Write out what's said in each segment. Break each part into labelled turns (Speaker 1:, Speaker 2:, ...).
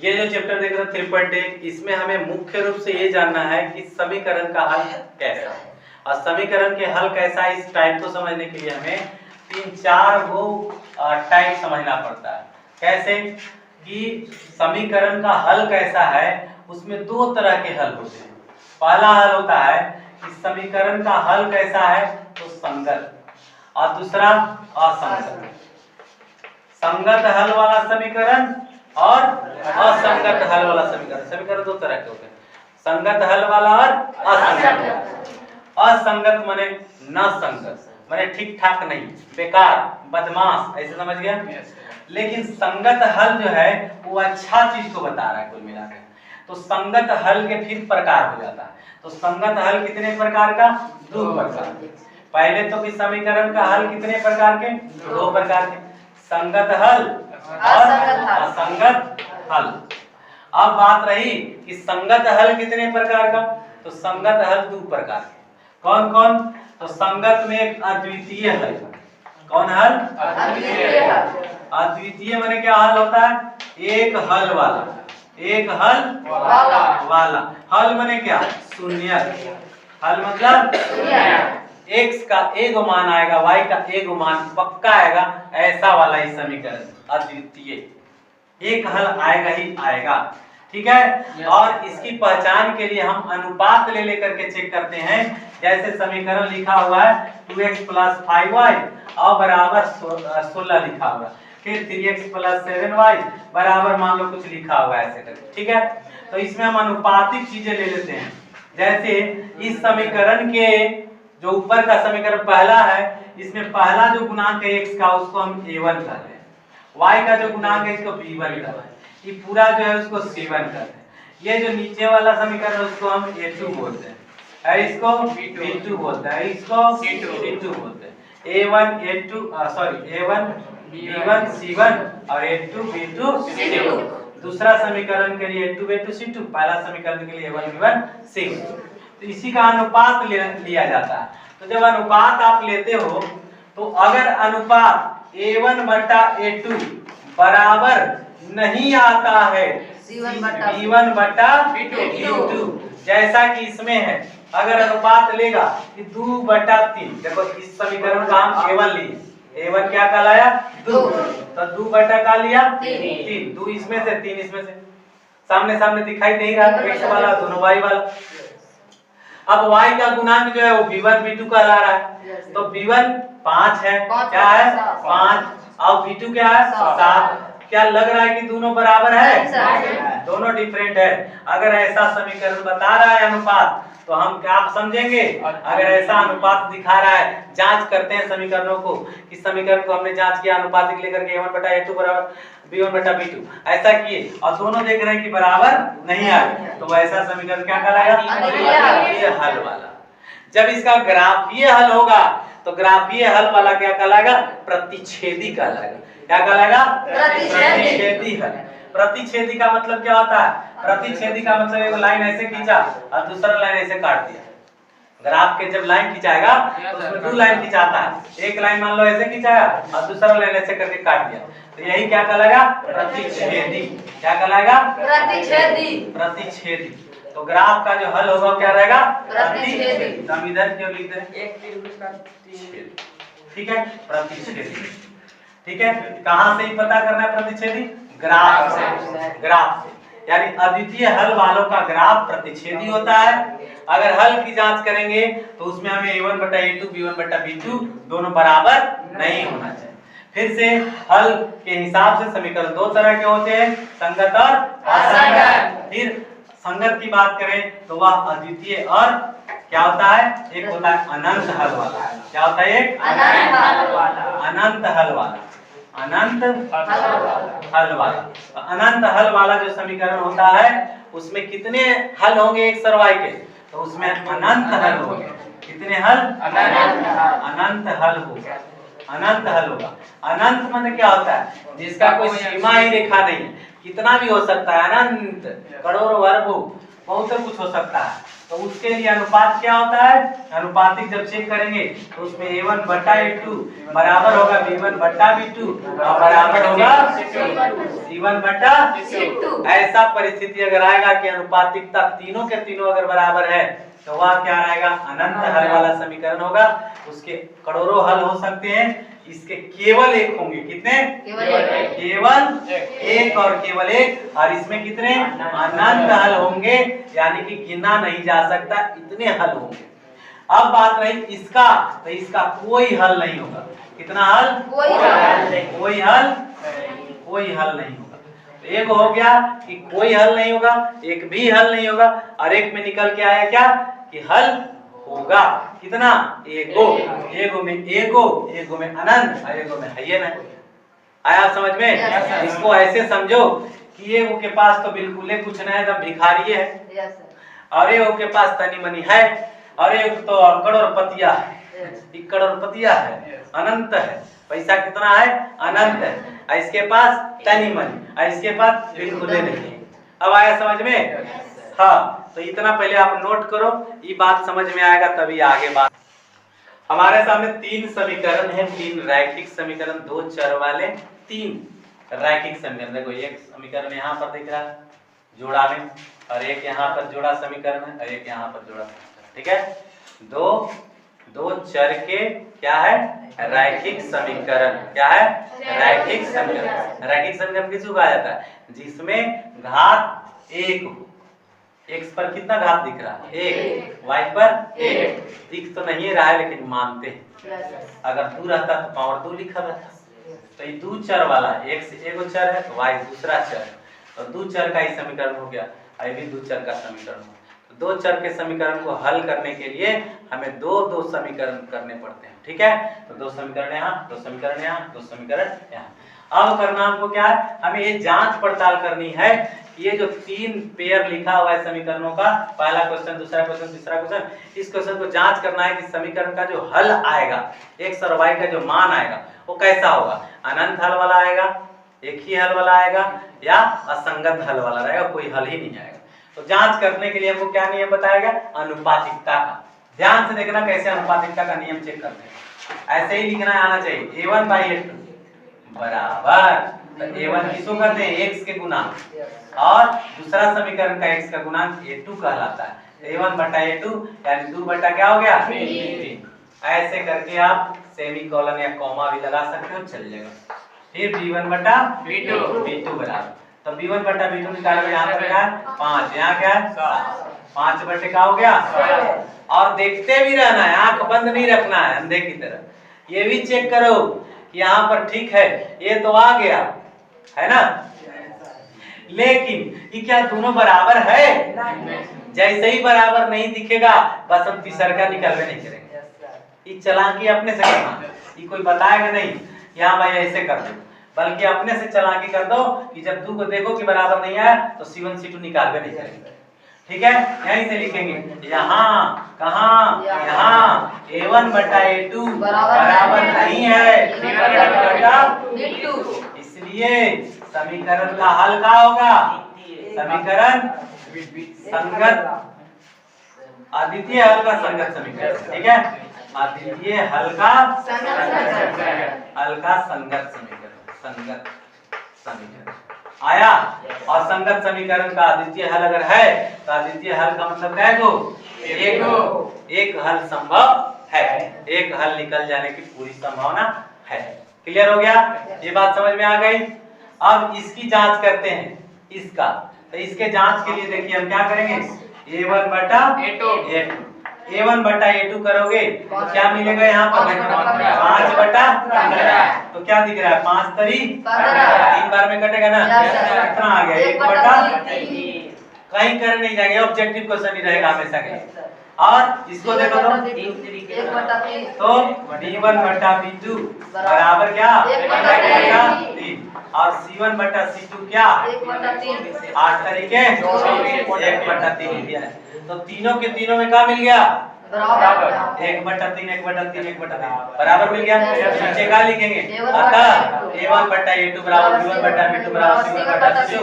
Speaker 1: ये जो चैप्टर देख रहे हो 3.1, इसमें हमें मुख्य रूप से ये जानना है कि समीकरण का हल कैसा है, और समीकरण के हल कैसा है इस टाइप को समझने के लिए हमें 3-4 गो टाइप समझना पड़ता है। कैसे कि समीकरण का हल कैसा है, उसमें दो तरह के हल होते हैं। पहला हल होता है कि समीकरण का हल कैसा है तो संगत, और दूसरा असंगत। संगत हल वाला समीकरण और असंगत हल वाला समीकरण। समीकरण दो तरह के होते हैं, संगत हल वाला और असंगत। असंगत माने न संगत, माने ठीक ठाक नहीं, बेकार, बदमाश, ऐसे समझ गया। लेकिन संगत हल जो है वो अच्छा चीज को बता रहा है कुल मिलाकर। तो संगत हल के फिर प्रकार हो जाता है। तो संगत हल कितने प्रकार का? दो प्रकार। पहले तो कि समीकरण का हल कितने प्रकार के? दो प्रकार के, संगत हल और असंगत हल। अब बात रही कि संगत हल कितने प्रकार का, तो संगत हल दो प्रकार के। कौन कौन? तो संगत में एक अद्वितीय हल। कौन हल? अद्वितीय हल। अद्वितीय माने क्या हल होता है? एक हल वाला, एक हल वाला। हल माने क्या? शून्य। हल मतलब x का एक मान आएगा, y का एक मान पक्का आएगा, ऐसा वाला ही समीकरण अद्वितीय। एक हल आएगा ही आएगा, ठीक है। और इसकी पहचान के लिए हम अनुपात ले लेकर के चेक करते हैं। जैसे समीकरण लिखा हुआ है 2x + 5y और बराबर 16 लिखा हुआ है, फिर 3x + 7y बराबर मान लो कुछ लिखा हुआ है ऐसे करके, ठीक है। तो इसमें हम अनुपातिक चीजें ले लेते हैं। जैसे इस समीकरण के जो ऊपर का समीकरण पहला है, इसमें पहला जो गुणांक है x का उसको हम a1 कर रहे हैं, y का जो गुणांक है इसको b1 कर रहे हैं, ये पूरा जो है उसको c1 कर रहे हैं। ये जो नीचे वाला समीकरण है उसको हम a2 बोलते हैं, इसको b2 बोलते हैं, इसको c2 बोलते हैं। a1 b1 c1 और a2 b2 c2। दूसरा समीकरण के लिए a2 b2 c2, पहला समीकरण के लिए a1 b1 c1। तो इसी का अनुपात लिया जाता है। तो जब अनुपात आप लेते हो तो अगर अनुपात a1 बटा a2 बराबर नहीं आता है b1 बटा b2, जैसा कि इसमें है, अगर अनुपात लेगा कि 2 बटा 3, देखो इस समीकरण का हम a1 लिए, a1 क्या कहलाया? 2, तो 2 बटा का लिया 3, 2 इसमें से 3 इसमें से, सामने सामने दिखाई नहीं रहा x वाला दोनों y वाला। अब y का गुणांक जो है वो b1 b2 कहला रहा है, तो b1 5 है, क्या है? 5, और b2 क्या है? 7। क्या लग रहा है कि दोनों बराबर है? दोनों डिफरेंट है। अगर ऐसा समीकरण बता रहा है अनुपात, तो हम क्या समझेंगे? अगर ऐसा अनुपात दिखा रहा है, जांच करते हैं समीकरणों को, कि समीकरण को हमने जांच किया अनुपात लेकर के a1 बटा a2 बराबर b1 बटा b2, ऐसा किए और दोनों देख रहे हैं कि बराबर नहीं आ रहे, तो वैसा समीकरण क्या कहलाएगा? अद्वितीय हल वाला। जब इसका ग्राफीय हल होगा तो ग्राफीय हल वाला क्या कहलाएगा? प्रतिच्छेदी कहलाएगा। क्या कहलाएगा? प्रतिच्छेदी हल। प्रतिच्छेदी का मतलब क्या होता है? प्रतिच्छेदी का मतलब एक लाइन ऐसे खींचा और दूसरा लाइन ऐसे काट दिया। ग्राफ के जब लाइन खिंचाएगा तो उसमें दो लाइन खिंचाता है, एक लाइन मान लो ऐसे खिंचाया और दूसरा लाइन ऐसे करके काट दिया, तो यही क्या कहलाएगा? प्रतिच्छेदी। क्या कहलाएगा? प्रतिच्छेदी। प्रतिच्छेदी। तो ग्राफ का जो हल होगा क्या रहेगा? प्रतिच्छेदी। हम इधर क्यों लिख दें? ठीक है, प्रतिच्छेदी। ठीक है, कहां से ही पता करना है प्रतिच्छेदी? ग्राफ से। ग्राफ से, यानी अद्वितीय हल वालों का ग्राफ प्रतिच्छेदी होता है। अगर हल की जांच करेंगे तो उसमें हमें a1 बटा a2 b1 बटा b2 दोनों बराबर नहीं होना चाहिए। फिर से हल के हिसाब से समीकरण दो तरह के होते हैं, संगत और असंगत। फिर संगत की बात करें तो वह अद्वितीय और क्या होता है? एक होता है अनंत हल वाला। क्या होता है? एक अनंत हल वाला। अनंत हल वाला, अनंत हल वाला। अनंत हल वाला जो समीकरण होता है उसमें कितने हल होंगे एक सरवाई के? तो उसमें अनंत हल होंगे। कितने हल? अनंत हल होगा। अनंत हल होगा। अनंत मतलब क्या होता है? जिसका कोई सीमा ही रेखा नहीं है, कितना भी हो सकता है, अनंत, करोड़ों अरबों, बहुत कुछ हो सकता है। तो उसके लिए अनुपात क्या होता है, अनुपातिक जब चेक करेंगे तो उसमें A1 बटा A2 बराबर होगा B1 बटा B2 और बराबर होगा C1 बटा C2। ऐसा परिस्थिति अगर आएगा कि अनुपातिकता तीनों के तीनों अगर बराबर है तो वह क्या रहेगा, अनंत हल वाला समीकरण होगा। उसके करोड़ों हल हो सकते हैं, इसके केवल एक होंगे। कितने? केवल एक और केवल एक। और इसमें कितने? अनंत हल होंगे, यानी कि गिना नहीं जा सकता, इतने हल होंगे। अब बात रही इसका, तो इसका कोई हल नहीं होगा। कितना हल? कोई हल नहीं होगा। तो एक हो गया कि कोई हल नहीं होगा, एक भी हल नहीं होगा, और एक में निकल के आया क्या कि हल होगा। कितना? एगो में एगो में अनंत, एगो में है ना। आया समझ में? इसको ऐसे समझो कि एगो के पास तो बिल्कुल कुछ नहीं है, एकदम भिखारी है, और एगो के पास तनी मनी है, और एक तो करोड़पतिया है, करोड़पतिया है, अनंत है, पैसा कितना है? अनंत है। इसके पास तनी मनी, इसके पास बिल्कुल नहीं। अब आया समझ में? हाँ, तो इतना पहले आप नोट करो, ये बात समझ में आएगा तभी आगे बात। हमारे सामने तीन समीकरण हैं, तीन रैखिक समीकरण, दो चर वाले तीन रैखिक समीकरण। देखो एक समीकरण यहाँ पर दिख रहा है जोड़ा में, और एक यहाँ पर जोड़ा समीकरण है, और एक यहाँ पर जोड़ा समीकरण। ठीक है, दो चर के क्या है? रैखिक समीकरण। क्या है? रैखिक समीकरण। रैखिक समीकरण किसको कहा जाता है? जिसमें घात एक हो। x पर कितना घात दिख रहा है? एक। y पर एक। दिख तो नहीं रहा है लेकिन मानते हैं, अगर 2 रहता तो पावर 2 लिखा रहता। तो ये दो चर वाला, x एगो चर है, y दूसरा चर है, तो दो चर का ही समीकरण हो गया, ये भी दो चर का समीकरण हो। तो दो चर के समीकरण को हल करने के लिए हमें दो समीकरण करने पड़ते हैं। ठीक है, तो दो समीकरण यहाँ, दो समीकरण यहाँ, दो समीकरण यहाँ। अब करना हमको क्या है? हमें ये जांच पड़ताल करनी है, ये जो तीन पेयर लिखा हुआ है समीकरणों का, पहला क्वेश्चन, दूसरा क्वेश्चन, तीसरा क्वेश्चन, इस क्वेश्चन को जांच करना है कि समीकरण का जो हल आएगा, x और y का जो मान आएगा वो कैसा होगा? अनंत हल वाला आएगा, एक ही हल वाला आएगा, या असंगत हल वाला रहेगा, कोई हल ही नहीं आएगा। तो जांच करने के लिए हमको क्या नियम बताया गया? अनुपातिकता का। ध्यान से देखना कैसे अनुपातिकता का नियम चेक करते हैं। ऐसे ही लिखना आना चाहिए, A1 बाई A2 बराबर, तो A1 किसको करते हैं? x के गुणांक, और दूसरा समीकरण का x का गुणांक A2 कहलाता है। A1 बटा A2 यानी 2 बटा क्या हो गया? 3। ऐसे करके आप सेमीकोलन या कॉमा भी लगा सकते हो, चल जाएगा। फिर B1 बटा B2 बराबर, तो B1 बटा B2 निकालोगे, यहाँ पर क्या है? 5, यहाँ क्या है? 7। 5 बटे का हो गया? और देखते भी रहना है, आंख बंद नहीं रखना है अंधे की तरह। ये भी चेक करो यहाँ पर ठीक है, ये तो आ गया है ना, लेकिन ये क्या दोनों बराबर है? जैसे ही बराबर नहीं दिखेगा बस हम तीसरा निकलवे नहीं करेंगे। ये चालाकी अपने से करना, ये कोई बताएगा नहीं यहाँ भाई ऐसे कर दो, बल्कि अपने से चालाकी कर दो कि जब 2 को देखो कि बराबर नहीं आया तो C1 C2 निकालवे नहीं करेंगे। ठीक है, यहीं से लिखेंगे, यहाँ कहाँ? यहाँ A1 बटा A2 बराबर नहीं है B1 बटा B2, इसलिए समीकरण का हल क्या होगा? समीकरण संगत, अद्वितीय हल का संगत समीकरण। ठीक है, अद्वितीय हल का संगत समीकरण आया। और संगत समीकरण का अद्वितीय हल अगर है तो अद्वितीय हल का मतलब क्या है? एक हल संभव है, एक हल निकल जाने की पूरी संभावना है। क्लियर हो गया? ये बात समझ में आ गई। अब इसकी जांच करते हैं, इसका। तो इसके जांच के लिए देखिए हम क्या करेंगे? A1 बटा A1 बटा A2 करोगे तो क्या मिलेगा? यहाँ पर 5 बटा 15, तो क्या दिख रहा है? 5 तरी 3 बार में कटेगा ना, कितना आ गया? 1 बटा 3। कहीं कर नहीं जाएंगे, ऑब्जेक्टिव क्वेश्चन ही रहेगा हमेशा के। और इसको देखो तो B1 बटा B2 बराबर क्या? 1 बटा 3, और C1 बटा C2 क्या? 1 बटा 3। 8 तरीके 1 बटा 3 दिया है, तो तीनों के तीनों में क्या मिल गया? बराबर। 1 बटा 3 1 बटा 3 1 बटा 3 बराबर मिल गया। नीचे क्या लिखेंगे? अतः A1 बटा A2 बराबर B1 बटा B2 बराबर C1 बटा C2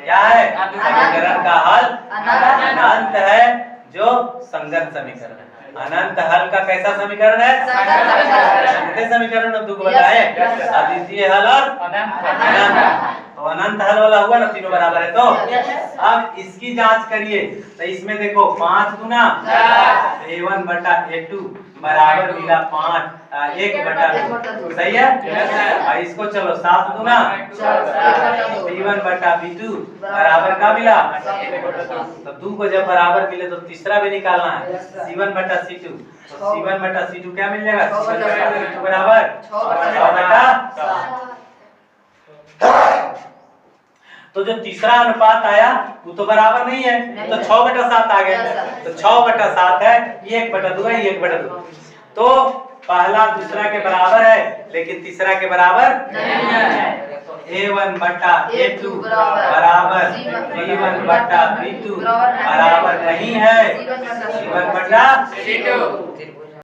Speaker 1: क्या है? समीकरण का हल अनंत है, जो संगत समीकरण है। अनंत हल का कैसा समीकरण है? कितने समीकरण में दुख बताए? अद्वितीय हल और अनंत। तो अनंत हल वाला हुआ ना, तीनों बराबर है। तो अब इसकी जांच करिए, तो इसमें देखो 5 गुना A1 बटा A2 बराबर मिला 1 बटा 2, सही है। और इसको चलो 7 गुना B1 बटा B2 बराबर का मिला, तो 2 को जब बराबर मिले तो तीसरा भी निकालना है, C1 बटा C2। तो C1 बटा C2 क्या मिल जाएगा? C1 बटा C2 बराबर 6 बटा। तो जो तीसरा अनुपात आया वो तो बराबर नहीं है, तो 6 बटा 7 आ गया। तो 6 बटा 7 है, ये 1 बटा 2 है, ये 1 बटा 2। तो पहला दूसरा के बराबर है, लेकिन तीसरा के बराबर नहीं है। A1 बटा A2 बराबर B1 बटा B2 बराबर नहीं है C1 बटा C2।